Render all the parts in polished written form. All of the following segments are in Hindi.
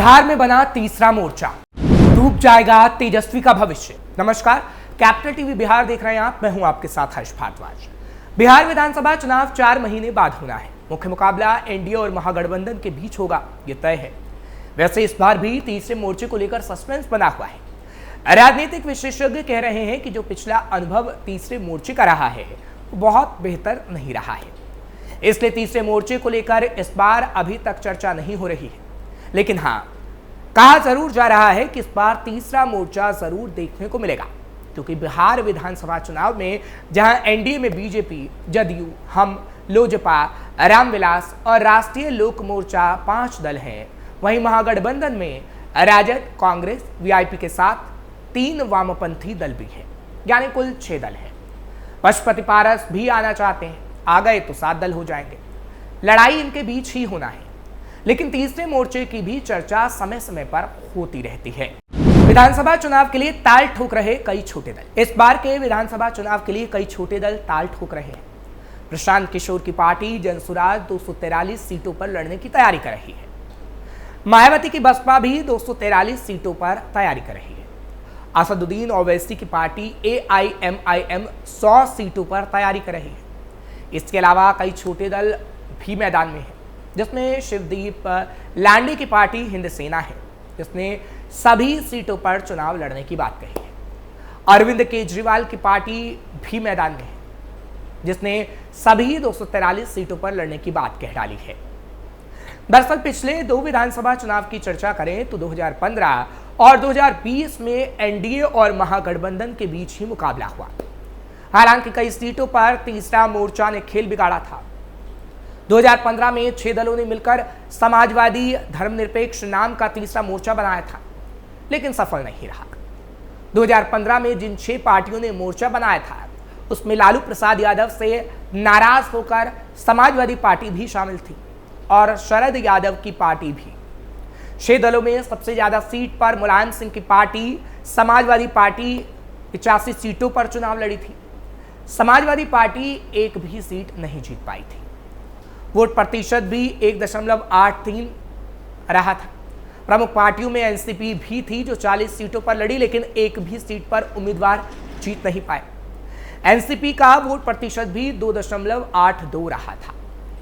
बिहार में बना तीसरा मोर्चा, डूब जाएगा तेजस्वी का भविष्य। नमस्कार, कैपिटल टीवी बिहार देख रहे हैं आप। मैं हूं आपके साथ हर्ष भारद्वाज। बिहार विधानसभा चुनाव 4 महीने बाद होना है। मुख्य मुकाबला एनडीए और महागठबंधन के बीच होगा, ये तय है। वैसे इस बार भी तीसरे मोर्चे को लेकर सस्पेंस बना हुआ है। राजनीतिक विशेषज्ञ कह रहे हैं कि जो पिछला अनुभव तीसरे मोर्चे का रहा है वो बहुत बेहतर नहीं रहा है, इसलिए तीसरे मोर्चे को लेकर इस बार अभी तक चर्चा नहीं हो रही है। लेकिन हाँ, कहा जरूर जा रहा है कि इस बार तीसरा मोर्चा जरूर देखने को मिलेगा, क्योंकि बिहार विधानसभा चुनाव में जहां एनडीए में बीजेपी, जदयू, हम, लोजपा, रामविलास और राष्ट्रीय लोक मोर्चा 5 दल हैं, वहीं महागठबंधन में राजद, कांग्रेस, वीआईपी के साथ 3 वामपंथी दल भी हैं, यानी कुल 6 दल हैं। पशुपति पारस भी आना चाहते हैं, आ गए तो 7 दल हो जाएंगे। लड़ाई इनके बीच ही होना है, लेकिन तीसरे मोर्चे की भी चर्चा समय समय पर होती रहती है। विधानसभा चुनाव के लिए ताल ठोक रहे कई छोटे दल। इस बार के विधानसभा चुनाव के लिए कई छोटे दल ताल ठोक रहे हैं। प्रशांत किशोर की पार्टी जनसुराज 243 सीटों पर लड़ने की तैयारी कर रही है। मायावती की बसपा भी 243 सीटों पर तैयारी कर रही है। असदुद्दीन ओवैसी की पार्टी एआईएमआईएम 100 सीटों पर तैयारी कर रही है। इसके अलावा कई छोटे दल भी मैदान में हैं, जिसमें शिवदीप लांडे की पार्टी हिंद सेना है, जिसने सभी सीटों पर चुनाव लड़ने की बात कही है। अरविंद केजरीवाल की पार्टी भी मैदान में है, जिसने सभी 243 सीटों पर लड़ने की बात कह डाली है। दरअसल पिछले 2 विधानसभा चुनाव की चर्चा करें तो 2015 और 2020 में एनडीए और महागठबंधन के बीच ही मुकाबला हुआ। हालांकि कई सीटों पर तीसरा मोर्चा ने खेल बिगाड़ा था। 2015 में 6 दलों ने मिलकर समाजवादी धर्मनिरपेक्ष नाम का तीसरा मोर्चा बनाया था, लेकिन सफल नहीं रहा। 2015 में जिन 6 पार्टियों ने मोर्चा बनाया था, उसमें लालू प्रसाद यादव से नाराज होकर समाजवादी पार्टी भी शामिल थी और शरद यादव की पार्टी भी। 6 दलों में सबसे ज्यादा सीट पर मुलायम सिंह की पार्टी समाजवादी पार्टी 85 सीटों पर चुनाव लड़ी थी। समाजवादी पार्टी एक भी सीट नहीं जीत पाई थी। वोट प्रतिशत भी 1.83 रहा था। प्रमुख पार्टियों में एनसीपी भी थी, जो 40 सीटों पर लड़ी, लेकिन एक भी सीट पर उम्मीदवार जीत नहीं पाए। एनसीपी का वोट प्रतिशत भी 2.82 रहा था।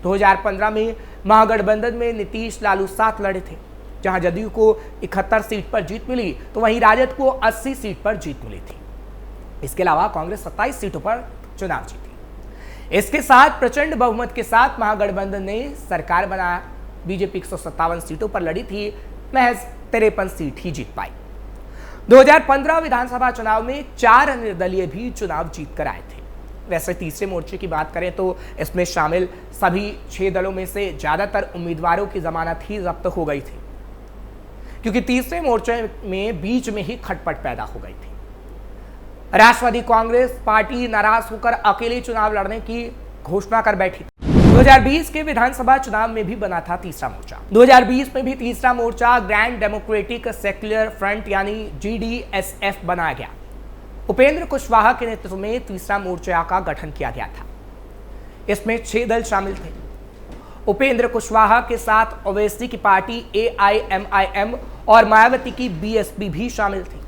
2015 में महागठबंधन में नीतीश लालू साथ लड़े थे, जहां जदयू को 71 सीट पर जीत मिली, तो वहीं राजद को 80 सीट पर जीत मिली थी। इसके अलावा कांग्रेस 27 सीटों पर चुनाव जीती। इसके साथ प्रचंड बहुमत के साथ महागठबंधन ने सरकार बनाया। बीजेपी 157 सीटों पर लड़ी थी, महज 53 सीट ही जीत पाई। 2015 विधानसभा चुनाव में 4 निर्दलीय भी चुनाव जीत कर आए थे। वैसे तीसरे मोर्चे की बात करें तो इसमें शामिल सभी 6 दलों में से ज्यादातर उम्मीदवारों की जमानत ही जब्त हो गई थी, क्योंकि तीसरे मोर्चे में बीच में ही खटपट पैदा हो गई थी। राष्ट्रवादी कांग्रेस पार्टी नाराज होकर अकेले चुनाव लड़ने की घोषणा कर बैठी। 2020 के विधानसभा चुनाव में भी बना था तीसरा मोर्चा। 2020 में भी तीसरा मोर्चा ग्रैंड डेमोक्रेटिक सेक्युलर फ्रंट यानी GDSF बनाया गया। उपेंद्र कुशवाहा के नेतृत्व में तीसरा मोर्चा का गठन किया गया था। इसमें 6 दल शामिल थे। उपेंद्र कुशवाहा के साथ ओवैसी की पार्टी एआईएमआईएम और मायावती की बीएसपी भी शामिल थी।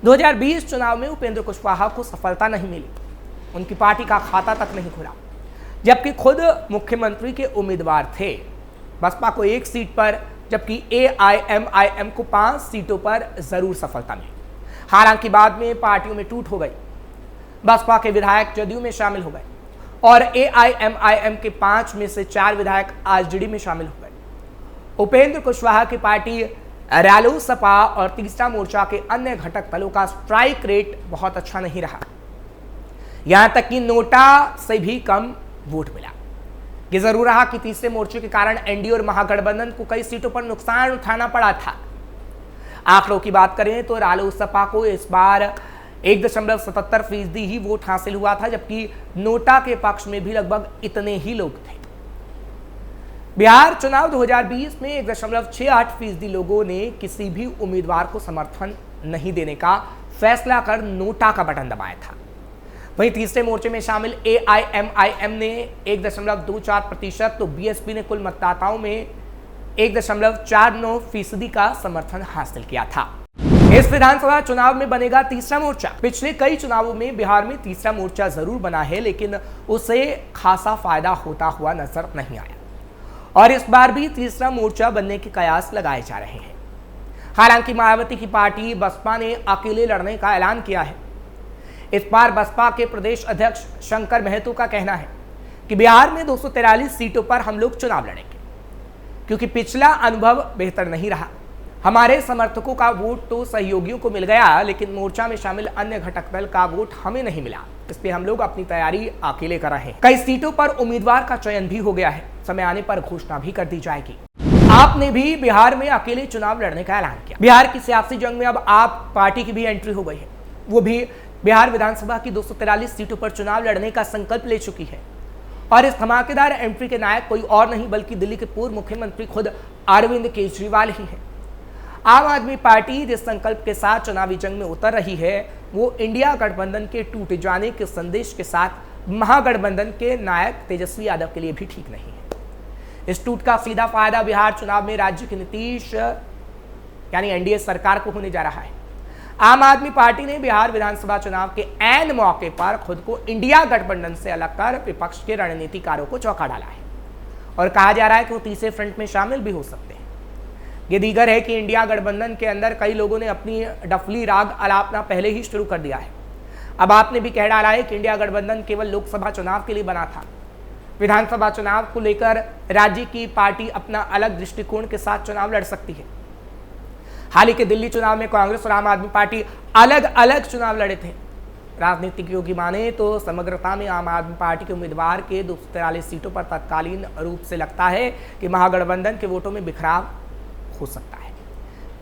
2020 चुनाव में उपेंद्र कुशवाहा को सफलता नहीं मिली, उनकी पार्टी का खाता तक नहीं खुला, जबकि खुद मुख्यमंत्री के उम्मीदवार थे। बसपा को 1 सीट पर, जबकि एआईएमआईएम को 5 सीटों पर जरूर सफलता मिली। हालांकि बाद में पार्टियों में टूट हो गई। बसपा के विधायक जदयू में शामिल हो गए और एआईएमआईएम के 5 में से 4 विधायक आरजेडी में शामिल हो गए। उपेंद्र कुशवाहा की पार्टी रालोसपा और तीसरा मोर्चा के अन्य घटक दलों का स्ट्राइक रेट बहुत अच्छा नहीं रहा। यहां तक कि नोटा से भी कम वोट मिला। यह जरूर रहा कि तीसरे मोर्चे के कारण एनडीए और महागठबंधन को कई सीटों पर नुकसान उठाना पड़ा था। आंकड़ों की बात करें तो रालोसपा को इस बार 1.77% ही वोट हासिल हुआ था, जबकि नोटा के पक्ष में भी लगभग इतने ही लोग थे। बिहार चुनाव 2020 में 1.68% लोगों ने किसी भी उम्मीदवार को समर्थन नहीं देने का फैसला कर नोटा का बटन दबाया था। वहीं तीसरे मोर्चे में शामिल एआईएमआईएम ने 1.24%, तो बीएसपी ने कुल मतदाताओं में 1.49% का समर्थन हासिल किया था। इस विधानसभा चुनाव में बनेगा तीसरा मोर्चा। पिछले कई चुनावों में बिहार में तीसरा मोर्चा जरूर बना है, लेकिन उसे खासा फायदा होता हुआ नजर नहीं आया और इस बार भी तीसरा मोर्चा बनने के कयास लगाए जा रहे हैं। हालांकि मायावती की पार्टी बसपा ने अकेले लड़ने का ऐलान किया है। इस बार बसपा के प्रदेश अध्यक्ष शंकर महतो का कहना है कि बिहार में 243 सीटों पर हम लोग चुनाव लड़ेंगे, क्योंकि पिछला अनुभव बेहतर नहीं रहा। हमारे समर्थकों का वोट तो सहयोगियों को मिल गया, लेकिन मोर्चा में शामिल अन्य घटक दल का वोट हमें नहीं मिला। इसलिए हम लोग अपनी तैयारी अकेले कर रहे हैं। कई सीटों पर उम्मीदवार का चयन भी हो गया है, समय आने पर घोषणा भी कर दी जाएगी। आपने भी बिहार में अकेले चुनाव लड़ने का ऐलान किया। बिहार की सियासी जंग में अब आप पार्टी की भी एंट्री हो गई है। वो भी बिहार विधानसभा की 243 सीटों पर चुनाव लड़ने का संकल्प ले चुकी है और इस धमाकेदार एंट्री के नायक कोई और नहीं बल्कि दिल्ली के पूर्व मुख्यमंत्री खुद अरविंद केजरीवाल ही हैं। आम आदमी पार्टी जिस संकल्प के साथ चुनावी जंग में उतर रही है, वो इंडिया गठबंधन के टूट जाने के संदेश के साथ महागठबंधन के नायक तेजस्वी यादव के लिए भी ठीक नहीं है। इस टूट का सीधा फायदा बिहार चुनाव में राज्य की नीतीश यानी एनडीए सरकार को होने जा रहा है। आम आदमी पार्टी ने बिहार विधानसभा चुनाव के ऐन मौके पर खुद को इंडिया गठबंधन से अलग कर विपक्ष के रणनीतिकारों को चौंका डाला है और कहा जा रहा है कि वो तीसरे फ्रंट में शामिल भी हो सकते हैं। ये दीगर है कि इंडिया गठबंधन के अंदर कई लोगों ने अपनी डफली राग अलापना पहले ही शुरू कर दिया है। अब आपने भी कह डाला है कि इंडिया गठबंधन केवल लोकसभा चुनाव के लिए बना था। विधानसभा चुनाव को लेकर राज्य की पार्टी अपना अलग दृष्टिकोण के साथ चुनाव लड़ सकती है। हाल ही के दिल्ली चुनाव में कांग्रेस और आम आदमी पार्टी अलग अलग चुनाव लड़े थे। राजनीतिज्ञों की माने तो समग्रता में आम आदमी पार्टी के उम्मीदवार के 243 सीटों पर तत्कालीन रूप से लगता है कि महागठबंधन के वोटों में बिखराव हो सकता है।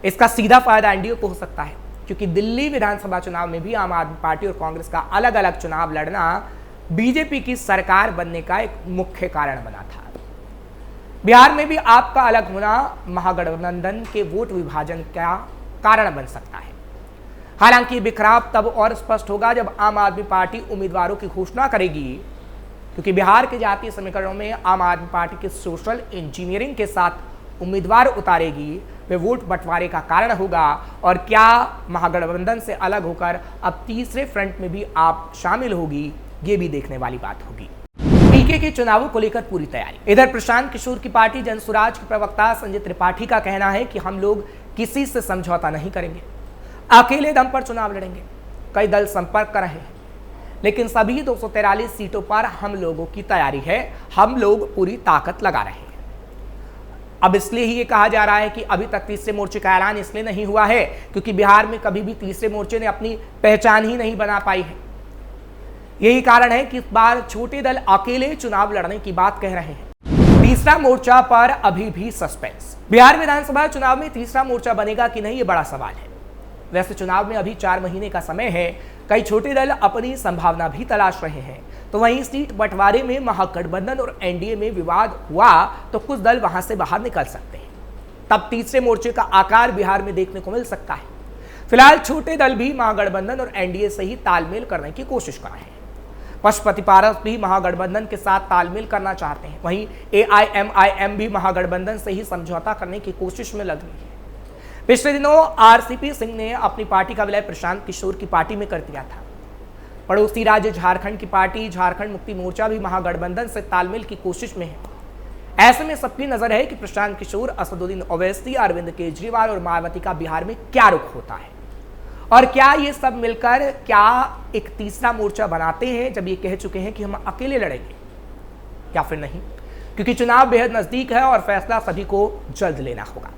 इसका सीधा फायदा एनडीए को हो सकता है, क्योंकि दिल्ली विधानसभा चुनाव में भी आम आदमी पार्टी और कांग्रेस का अलग अलग चुनाव लड़ना बीजेपी की सरकार बनने का एक मुख्य कारण बना था। बिहार में भी आपका अलग होना महागठबंधन के वोट विभाजन का कारण बन सकता है। हालांकि बिखराव तब और स्पष्ट होगा जब आम आदमी पार्टी उम्मीदवारों की घोषणा करेगी, क्योंकि बिहार के जातीय समीकरणों में आम आदमी पार्टी के सोशल इंजीनियरिंग के साथ उम्मीदवार उतारेगी, वे वोट बंटवारे का कारण होगा। और क्या महागठबंधन से अलग होकर अब तीसरे फ्रंट में भी आप शामिल होगी, ये भी देखने वाली बात होगी। पीके के चुनावों को लेकर पूरी तैयारी। इधर प्रशांत किशोर की पार्टी जनसुराज के प्रवक्ता संजय त्रिपाठी का कहना है कि हम लोग किसी से समझौता नहीं करेंगे, अकेले दम पर चुनाव लड़ेंगे। कई दल संपर्क कर रहे हैं, लेकिन सभी 243 सीटों पर हम लोगों की तैयारी है। हम लोग पूरी ताकत लगा रहे हैं। अब इसलिए ही ये कहा जा रहा है कि अभी तक तीसरे मोर्चे का ऐलान इसलिए नहीं हुआ है क्योंकि बिहार में कभी भी तीसरे मोर्चे ने अपनी पहचान ही नहीं बना पाई है। यही कारण है कि इस बार छोटे दल अकेले चुनाव लड़ने की बात कह रहे हैं। तीसरा मोर्चा पर अभी भी सस्पेंस। बिहार विधानसभा चुनाव में तीसरा मोर्चा बनेगा कि नहीं, ये बड़ा सवाल है। वैसे चुनाव में अभी 4 महीने का समय है। कई छोटे दल अपनी संभावना भी तलाश रहे हैं। तो वहीं सीट बंटवारे में महागठबंधन और एनडीए में विवाद हुआ तो कुछ दल वहां से बाहर निकल सकते हैं। तब तीसरे मोर्चे का आकार बिहार में देखने को मिल सकता है। फिलहाल छोटे दल भी महागठबंधन और एनडीए से ही तालमेल करने की कोशिश कर रहे हैं। पशुपति पारस भी महागठबंधन के साथ तालमेल करना चाहते हैं। वहीं AIMIM भी महागठबंधन से ही समझौता करने की कोशिश में लगी है। पिछले दिनों RCP सिंह ने अपनी पार्टी का विलय प्रशांत किशोर की पार्टी में कर दिया था। पड़ोसी राज्य झारखंड की पार्टी झारखंड मुक्ति मोर्चा भी महागठबंधन से तालमेल की कोशिश में है। ऐसे में सबकी नजर है कि प्रशांत किशोर, असदुद्दीन ओवैसी, अरविंद केजरीवाल और मायावती का बिहार में क्या रुख होता है और क्या ये सब मिलकर क्या एक तीसरा मोर्चा बनाते हैं जब ये कह चुके हैं कि हम अकेले लड़ेंगे, या फिर नहीं, क्योंकि चुनाव बेहद नजदीक है और फैसला सभी को जल्द लेना होगा।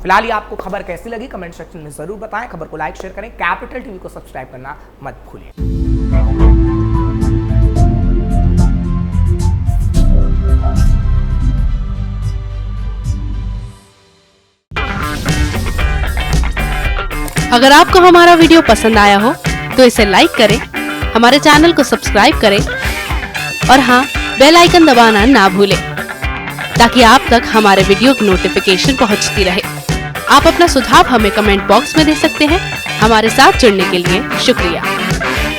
फिलहाल ये आपको खबर कैसी लगी कमेंट सेक्शन में जरूर बताएं। खबर को लाइक शेयर करें, कैपिटल टीवी को सब्सक्राइब करना मत भूलें। अगर आपको हमारा वीडियो पसंद आया हो तो इसे लाइक करें, हमारे चैनल को सब्सक्राइब करें और हाँ, बेल आइकन दबाना ना भूलें ताकि आप तक हमारे वीडियो की नोटिफिकेशन पहुंचती रहे। आप अपना सुझाव हमें कमेंट बॉक्स में दे सकते हैं। हमारे साथ जुड़ने के लिए शुक्रिया।